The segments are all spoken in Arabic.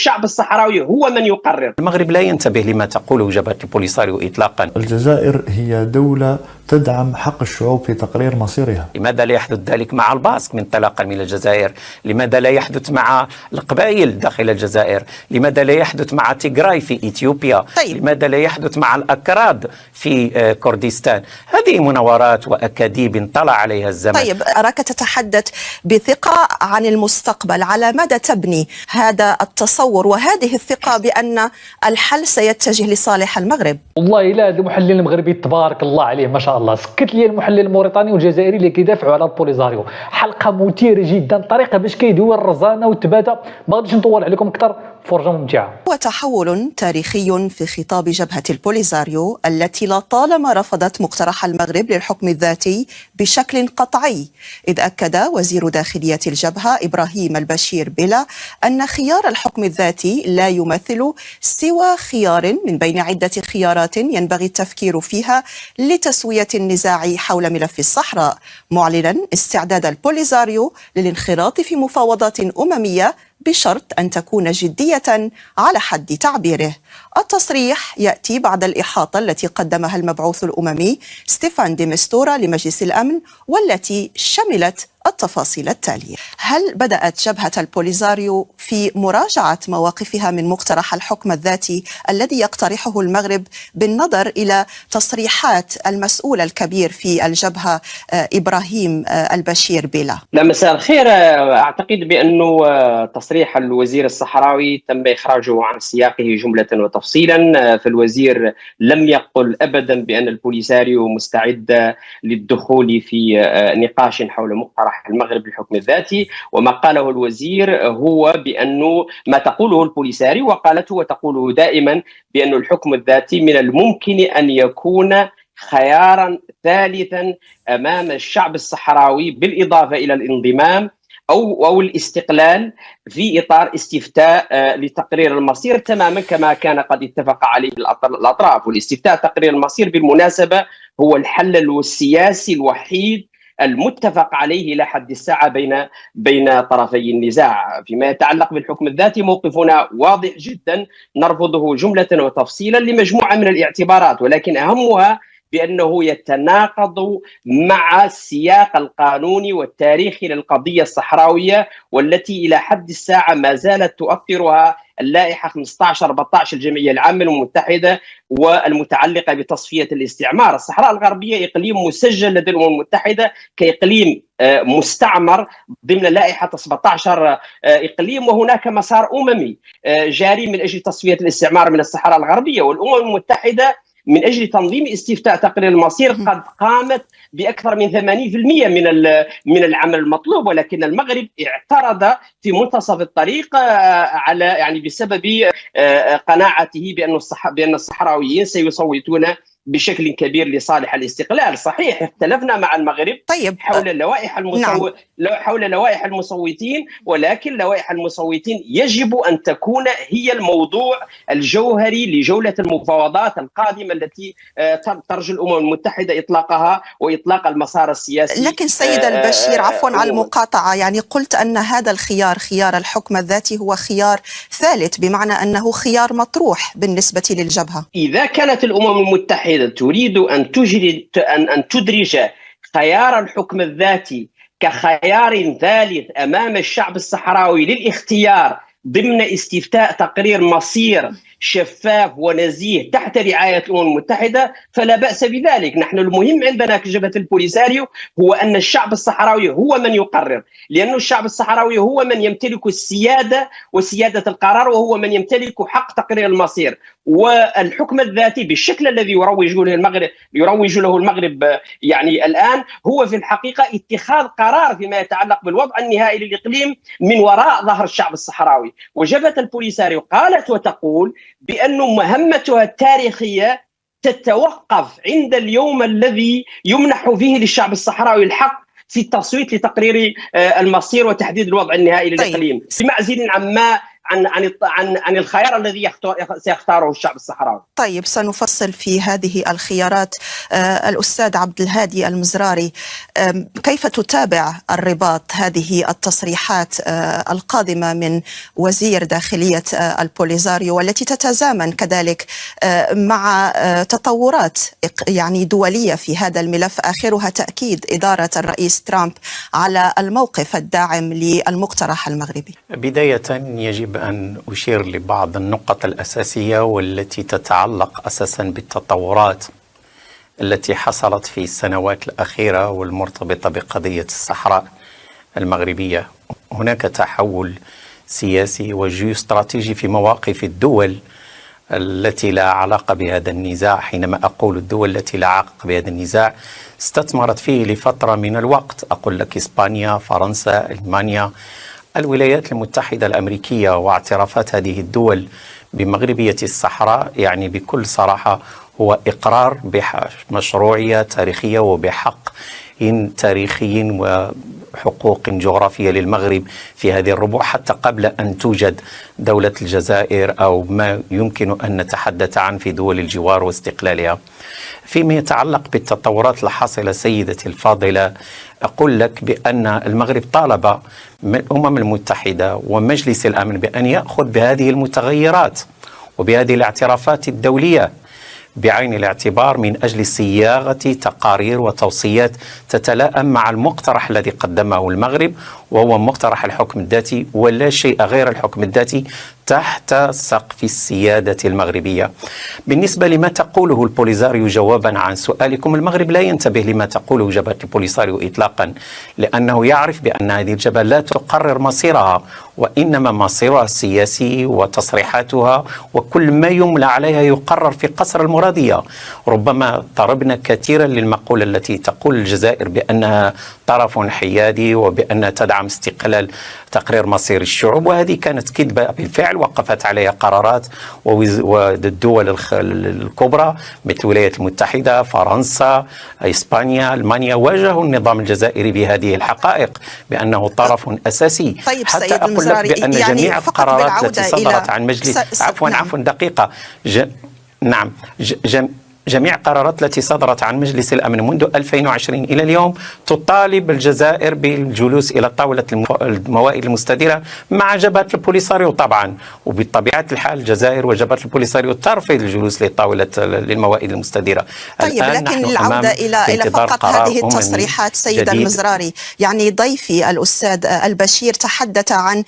الشعب الصحراوي هو من يقرر. المغرب لا ينتبه لما تقوله جبهة البوليساريو إطلاقا. الجزائر هي دولة تدعم حق الشعوب في تقرير مصيرها. لماذا لا يحدث ذلك مع الباسك انطلاقا من الجزائر؟ لماذا لا يحدث مع القبائل داخل الجزائر؟ لماذا لا يحدث مع تيغراي في إثيوبيا؟ طيب. لماذا لا يحدث مع الأكراد في كردستان؟ هذه مناورات وأكاذيب انطلع عليها الزمن. طيب، أراك تتحدث بثقة عن المستقبل، على ماذا تبني هذا التصور وهذه الثقة بأن الحل سيتجه لصالح المغرب؟ والله لا، هذا المحلل المغربي تبارك الله عليه ما شاء الله، سكت لي المحلل الموريتاني والجزائري اللي كيدافعوا على البوليساريو. حلقه مثيره جدا، طريقه باش كيدوي الرزانه والتباده. ما غاديش نطول عليكم اكثر، فرجه ممتعه. وتحول تاريخي في خطاب جبهة البوليساريو التي لطالما رفضت مقترح المغرب للحكم الذاتي بشكل قطعي، إذ أكد وزير داخلية الجبهة إبراهيم البشير بلا أن خيار الحكم الذاتي لا يمثل سوى خيار من بين عدة خيارات ينبغي التفكير فيها لتسوية النزاع حول ملف الصحراء، معلنا استعداد البوليساريو للانخراط في مفاوضات أممية بشرط أن تكون جدية على حد تعبيره. التصريح يأتي بعد الإحاطة التي قدمها المبعوث الأممي ستيفان دي مستورا لمجلس الأمن، والتي شملت التفاصيل التالية. هل بدأت جبهة البوليساريو في مراجعة مواقفها من مقترح الحكم الذاتي الذي يقترحه المغرب بالنظر إلى تصريحات المسؤول الكبير في الجبهة إبراهيم البشير بلا؟ لا، مساء الخير. أعتقد بأنه تصريح الوزير الصحراوي تم إخراجه عن سياقه جملة وتفصيلا، فالوزير لم يقل أبدا بأن البوليساريو مستعد للدخول في نقاش حول مقترح المغرب للحكم الذاتي. وما قاله الوزير هو بأنه ما تقوله البوليساريو وقالته وتقوله دائما بأن الحكم الذاتي من الممكن أن يكون خيارا ثالثا أمام الشعب الصحراوي، بالإضافة إلى الانضمام أو الاستقلال في إطار استفتاء لتقرير المصير، تماما كما كان قد اتفق عليه الأطراف. والاستفتاء تقرير المصير بالمناسبة هو الحل السياسي الوحيد المتفق عليه إلى حد الساعة بين طرفي النزاع. فيما يتعلق بالحكم الذاتي موقفنا واضح جدا، نرفضه جملة وتفصيلا لمجموعة من الاعتبارات، ولكن أهمها بأنه يتناقض مع السياق القانوني والتاريخي للقضية الصحراوية، والتي إلى حد الساعة ما زالت تؤطرها اللائحة 15-14 الجمعية العامة المتحدة والمتعلقة بتصفية الاستعمار. الصحراء الغربية إقليم مسجل لدى الأمم المتحدة كإقليم مستعمر ضمن لائحة 17 إقليم، وهناك مسار أممي جاري من أجل تصفية الاستعمار من الصحراء الغربية. والأمم المتحدة من أجل تنظيم استفتاء تقرير المصير قد قامت بأكثر من 80% من العمل المطلوب، ولكن المغرب اعترض في منتصف الطريق على بسبب قناعته بأن الصحراويين سيصوتون بشكل كبير لصالح الاستقلال. صحيح اختلفنا مع المغرب حول لوائح المصوتين، ولكن لوائح المصوتين يجب أن تكون هي الموضوع الجوهري لجولة المفاوضات القادمة التي ترجو الأمم المتحدة إطلاقها وإطلاق المسار السياسي. لكن سيد البشير، عفوا على المقاطعة، قلت أن هذا خيار الحكم الذاتي هو خيار ثالث، بمعنى أنه خيار مطروح بالنسبة للجبهة. إذا كانت الأمم المتحدة تريد أن تدرج خيار الحكم الذاتي كخيار ثالث أمام الشعب الصحراوي للاختيار ضمن استفتاء تقرير مصير شفاف ونزيه تحت رعاية الأمم المتحدة، فلا بأس بذلك. نحن المهم عندنا كجبهة البوليساريو هو أن الشعب الصحراوي هو من يقرر، لأن الشعب الصحراوي هو من يمتلك السيادة وسيادة القرار، وهو من يمتلك حق تقرير المصير. والحكم الذاتي بالشكل الذي يروج له المغرب الآن هو في الحقيقة اتخاذ قرار فيما يتعلق بالوضع النهائي للإقليم من وراء ظهر الشعب الصحراوي. وجبهة البوليساريو قالت وتقول بأن مهمتها التاريخية تتوقف عند اليوم الذي يمنح فيه للشعب الصحراوي الحق في التصويت لتقرير المصير وتحديد الوضع النهائي للإقليم، بمعزل عن الخيار الذي سيختاره الشعب الصحراوي. طيب، سنفصل في هذه الخيارات. الأستاذ عبد الهادي المزراري، كيف تتابع الرباط هذه التصريحات القادمة من وزير داخلية البوليزاريو، والتي تتزامن كذلك مع تطورات يعني دولية في هذا الملف، آخرها تأكيد إدارة الرئيس ترامب على الموقف الداعم للمقترح المغربي؟ بداية يجب أن أشير لبعض النقط الأساسية والتي تتعلق أساسا بالتطورات التي حصلت في السنوات الأخيرة والمرتبطة بقضية الصحراء المغربية. هناك تحول سياسي وجيوستراتيجي في مواقف الدول التي لا علاقة بهذا النزاع. حينما أقول الدول التي لا علاقة بهذا النزاع استثمرت فيه لفترة من الوقت، أقول لك إسبانيا، فرنسا، ألمانيا، الولايات المتحدة الأمريكية، واعترافات هذه الدول بمغربية الصحراء يعني بكل صراحة هو إقرار بمشروعية تاريخية وبحق تاريخي وحقوق جغرافية للمغرب في هذه الربوع حتى قبل أن توجد دولة الجزائر أو ما يمكن أن نتحدث عنه في دول الجوار واستقلالها. فيما يتعلق بالتطورات الحاصلة سيدتي الفاضلة، أقول لك بأن المغرب طالب من الأمم المتحدة ومجلس الأمن بأن يأخذ بهذه المتغيرات وبهذه الاعترافات الدولية بعين الاعتبار من أجل صياغة تقارير وتوصيات تتلائم مع المقترح الذي قدمه المغرب، وهو مقترح الحكم الذاتي ولا شيء غير الحكم الذاتي تحت سقف السيادة المغربية. بالنسبة لما تقوله البوليزاريو جوابا عن سؤالكم، المغرب لا ينتبه لما تقوله جبهة البوليساريو إطلاقا، لأنه يعرف بأن هذه الجبهة لا تقرر مصيرها، وإنما مصيرها السياسي وتصريحاتها وكل ما يملى عليها يقرر في قصر المرادية. ربما ضربنا كثيرا للمقولة التي تقول الجزائر بأنها طرف حيادي وبأنها تدعم استقلال تقرير مصير الشعوب، وهذه كانت كذبة بالفعل وقفت عليها قرارات والدول الكبرى مثل الولايات المتحدة، فرنسا، إسبانيا، ألمانيا واجهوا النظام الجزائري بهذه الحقائق بأنه طرف أساسي. طيب حتى أقول لك بأن يعني جميع القرارات التي صدرت عن مجلس عفوا دقيقة جميع القرارات التي صدرت عن مجلس الأمن منذ 2020 إلى اليوم تطالب الجزائر بالجلوس إلى طاولة الموائد المستديرة مع جبهة البوليساريو طبعا، وبطبيعة الحال الجزائر وجبهة البوليساريو ترفض الجلوس لطاولة الموائد المستديرة. طيب، لكن العودة إلى فقط هذه التصريحات سيد المزراري، يعني ضيفي الأستاذ البشير تحدث عن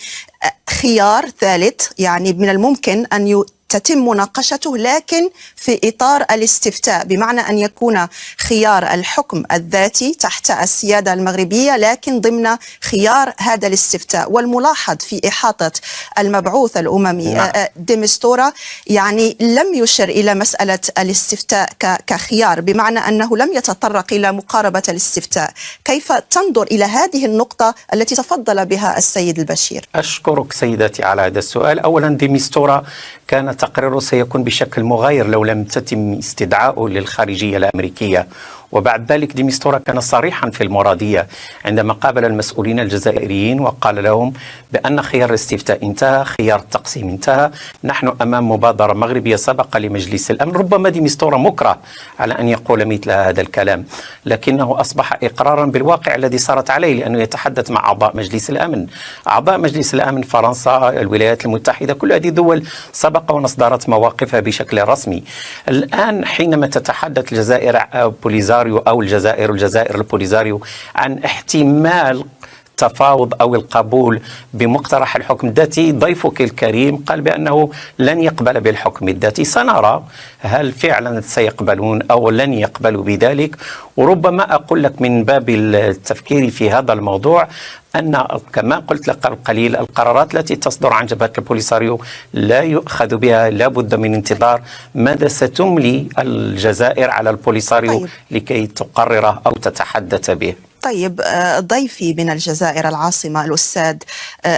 خيار ثالث يعني من الممكن أن تتم مناقشته لكن في إطار الاستفتاء، بمعنى أن يكون خيار الحكم الذاتي تحت السيادة المغربية لكن ضمن خيار هذا الاستفتاء. والملاحظ في إحاطة المبعوث الأممي دي مستورا يعني لم يشر إلى مسألة الاستفتاء كخيار، بمعنى أنه لم يتطرق إلى مقاربة الاستفتاء. كيف تنظر إلى هذه النقطة التي تفضل بها السيد البشير؟ أشكرك سيدتي على هذا السؤال. أولا دي مستورا كان تقريره سيكون بشكل مغاير لو لم تتم استدعائه للخارجية الأمريكية، وبعد ذلك دي مستورا كان صريحا في المرادية عندما قابل المسؤولين الجزائريين وقال لهم بأن خيار الاستفتاء انتهى، خيار التقسيم انتهى، نحن أمام مبادرة مغربية سبق لمجلس الأمن. ربما دي مستورا مكره على أن يقول مثل هذا الكلام، لكنه أصبح إقرارا بالواقع الذي صارت عليه، لأنه يتحدث مع أعضاء مجلس الأمن. أعضاء مجلس الأمن فرنسا، الولايات المتحدة، كل هذه الدول سبق ونصدرت مواقفها بشكل رسمي. الآن حينما تتحدث الجزائر بوليزاريو أو الجزائر البوليزاريو عن احتمال التفاوض أو القبول بمقترح الحكم الذاتي، ضيفك الكريم قال بأنه لن يقبل بالحكم الذاتي. سنرى هل فعلا سيقبلون أو لن يقبلوا بذلك. وربما أقول لك من باب التفكير في هذا الموضوع أن كما قلت لك قبل قليل القرارات التي تصدر عن جبهة البوليساريو لا يؤخذ بها، لا بد من انتظار ماذا ستملي الجزائر على البوليساريو لكي تقرره أو تتحدث به. طيب، ضيفي من الجزائر العاصمة الأستاذ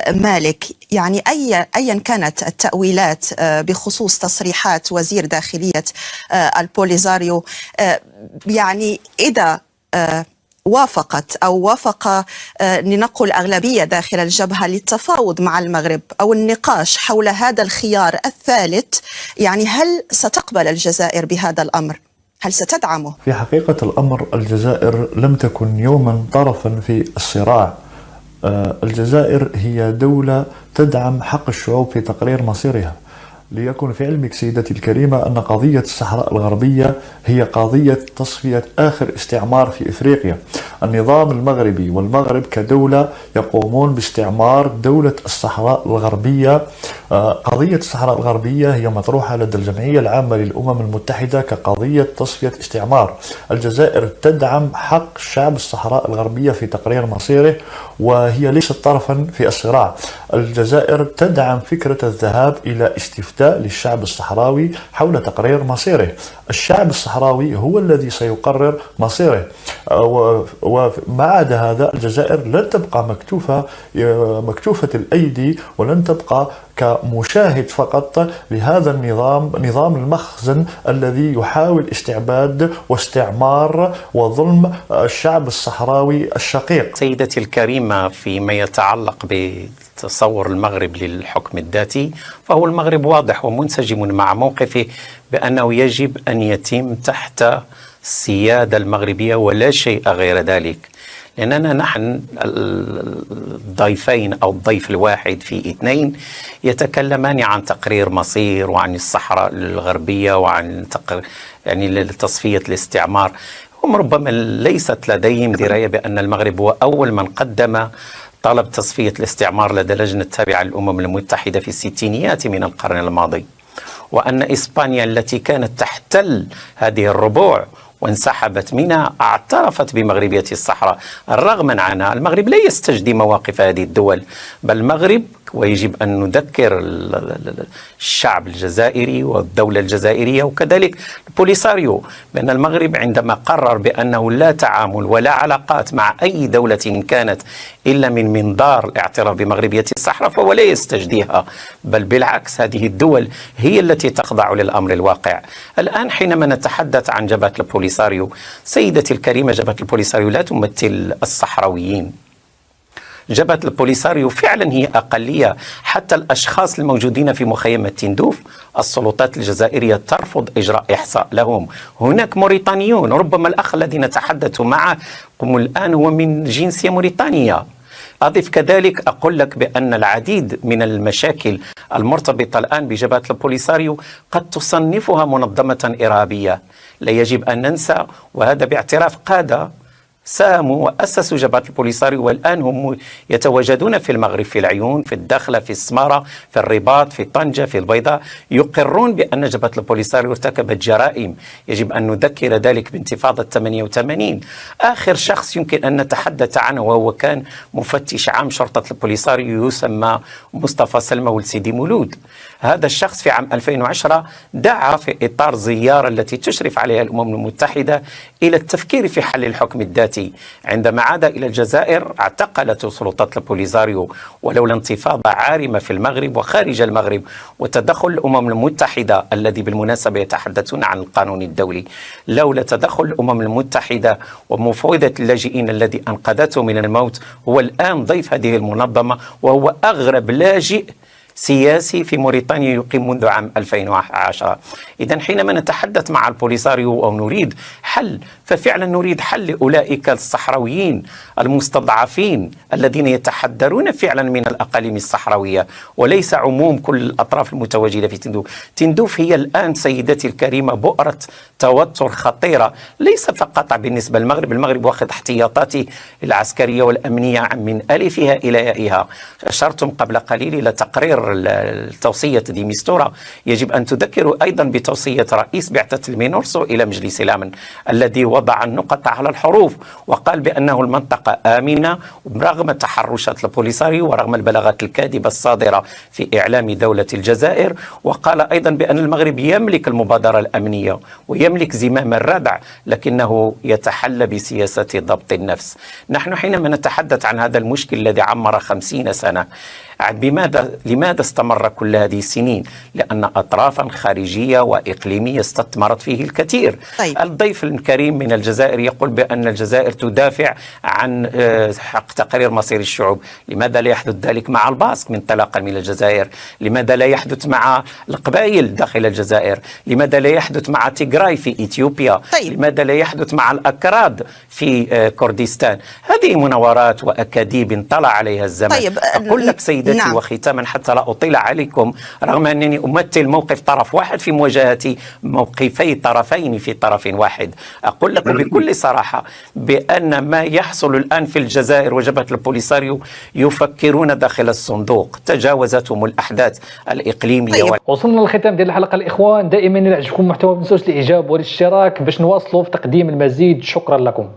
مالك، يعني أيا كانت التأويلات بخصوص تصريحات وزير داخلية البوليساريو، يعني إذا وافقت أو وافق لنقل أغلبية داخل الجبهة للتفاوض مع المغرب أو النقاش حول هذا الخيار الثالث، يعني هل ستقبل الجزائر بهذا الأمر؟ هل ستدعمه؟ في حقيقة الأمر الجزائر لم تكن يوما طرفا في الصراع. الجزائر هي دولة تدعم حق الشعوب في تقرير مصيرها. ليكن في علمك سيدتي الكريمة أن قضية الصحراء الغربية هي قضية تصفية آخر استعمار في إفريقيا. النظام المغربي والمغرب كدولة يقومون باستعمار دولة الصحراء الغربية. قضية الصحراء الغربية هي مطروحة لدى الجمعية العامة للأمم المتحدة كقضية تصفية استعمار. الجزائر تدعم حق شعب الصحراء الغربية في تقرير مصيره، وهي ليست طرفا في الصراع. الجزائر تدعم فكرة الذهاب إلى استفتاء للشعب الصحراوي حول تقرير مصيره. الشعب الصحراوي هو الذي سيقرر مصيره، ومع عدا هذا الجزائر لن تبقى مكتوفة الأيدي، ولن تبقى كمشاهد فقط لهذا النظام، نظام المخزن الذي يحاول استعباد واستعمار وظلم الشعب الصحراوي الشقيق. سيدتي الكريمة، فيما يتعلق بتصور المغرب للحكم الذاتي، فهو المغرب واضح ومنسجم مع موقفه بأنه يجب أن يتم تحت السيادة المغربية ولا شيء غير ذلك، لأننا نحن الضيفين أو الضيف الواحد في اثنين يتكلمان عن تقرير مصير وعن الصحراء الغربية وعن يعني تصفية الاستعمار. هم ربما ليست لديهم دراية بأن المغرب هو أول من قدم طلب تصفية الاستعمار لدى لجنة تابعة للأمم المتحدة في الستينيات من القرن الماضي، وأن إسبانيا التي كانت تحتل هذه الربوع وانسحبت منها اعترفت بمغربية الصحراء رغما عنها. المغرب لا يستجدي مواقف هذه الدول، بل المغرب، ويجب أن نذكر الشعب الجزائري والدولة الجزائرية وكذلك البوليساريو بأن المغرب عندما قرر بأنه لا تعامل ولا علاقات مع أي دولة كانت إلا من منظار الاعتراف بمغربية الصحراء، فهو لا يستجديها، بل بالعكس هذه الدول هي التي تخضع للأمر الواقع. الآن حينما نتحدث عن جبهة البوليساريو، سيدتي الكريمة، جبهة البوليساريو لا تمثل الصحراويين. جبهة البوليساريو فعلا هي أقلية، حتى الأشخاص الموجودين في مخيم تندوف السلطات الجزائرية ترفض إجراء إحصاء لهم. هناك موريتانيون، ربما الأخ الذي نتحدث معه الآن هو من جنسية موريتانية. أضف كذلك أقول لك بأن العديد من المشاكل المرتبطة الآن بجبهة البوليساريو قد تصنفها منظمة إرهابية. لا يجب أن ننسى، وهذا باعتراف قادة ساهموا وأسسوا جبهة البوليساريو، والآن هم يتواجدون في المغرب، في العيون، في الدخلة، في السمارة، في الرباط، في طنجة، في البيضاء، يقرون بأن جبهة البوليساريو ارتكبت جرائم. يجب أن نذكر ذلك بانتفاضة 88. آخر شخص يمكن أن نتحدث عنه وهو كان مفتش عام شرطة البوليساريو يسمى مصطفى سلمى ولد سيدي مولود. هذا الشخص في عام 2010 دعا في إطار زيارة التي تشرف عليها الأمم المتحدة إلى التفكير في حل الحكم الذاتي. عندما عاد إلى الجزائر اعتقلت سلطات البوليساريو، ولولا انتفاضة عارمة في المغرب وخارج المغرب وتدخل الأمم المتحدة الذي بالمناسبة يتحدثون عن القانون الدولي، لولا تدخل الأمم المتحدة ومفوضة اللاجئين الذي أنقذته من الموت، هو الآن ضيف هذه المنظمة، وهو أغرب لاجئ سياسي في موريتانيا يقيم منذ عام 2010. إذن حينما نتحدث مع البوليساريو أو نريد حل، ففعلا نريد حل لأولئك الصحراويين المستضعفين الذين يتحدرون فعلا من الأقاليم الصحراوية، وليس عموم كل الأطراف المتواجدة في تندوف. تندوف هي الآن سيدتي الكريمة بؤرة توتر خطيرة، ليس فقط بالنسبة للمغرب. المغرب واخذ احتياطاته العسكرية والأمنية من ألفها إلى يائها. أشرتم قبل قليل إلى تقرير التوصية دي ميستورا. يجب أن تذكروا أيضا بتوصية رئيس بعثة المينورسو إلى مجلس الأمن الذي وضع النقط على الحروف وقال بأنه المنطقة آمنة رغم تحرشات البوليساريو ورغم البلاغات الكاذبة الصادرة في إعلام دولة الجزائر. وقال أيضا بأن المغرب يملك المبادرة الأمنية ويملك زمام الردع، لكنه يتحلى بسياسة ضبط النفس. نحن حينما نتحدث عن هذا المشكل الذي عمر 50 سنة، لماذا استمر كل هذه السنين؟ لأن أطرافا خارجية وإقليمية استثمرت فيه الكثير. طيب. الضيف الكريم من الجزائر يقول بأن الجزائر تدافع عن حق تقرير مصير الشعوب. لماذا لا يحدث ذلك مع الباسك من انطلاقا من الجزائر؟ لماذا لا يحدث مع القبائل داخل الجزائر؟ لماذا لا يحدث مع تيغراي في إثيوبيا؟ طيب. لماذا لا يحدث مع الأكراد في كردستان؟ هذه مناورات وأكاذيب انطلع عليها الزمن. طيب. أقول لك سيدتي نعم. وختاما حتى لا أطيل عليكم، رغم أنني أمثل موقف طرف واحد في مواجهة موقفي طرفين في طرف واحد، أقول لك بكل صراحة بأن ما يحصل الآن في الجزائر وجبهة البوليساريو يفكرون داخل الصندوق، تجاوزتهم الأحداث الإقليمية. طيب. وصلنا للختام ديال الحلقة الإخوان. دائما إذا عجبكم المحتوى ما تنسوش الإعجاب والاشتراك باش نواصلوا في تقديم المزيد. شكرا لكم.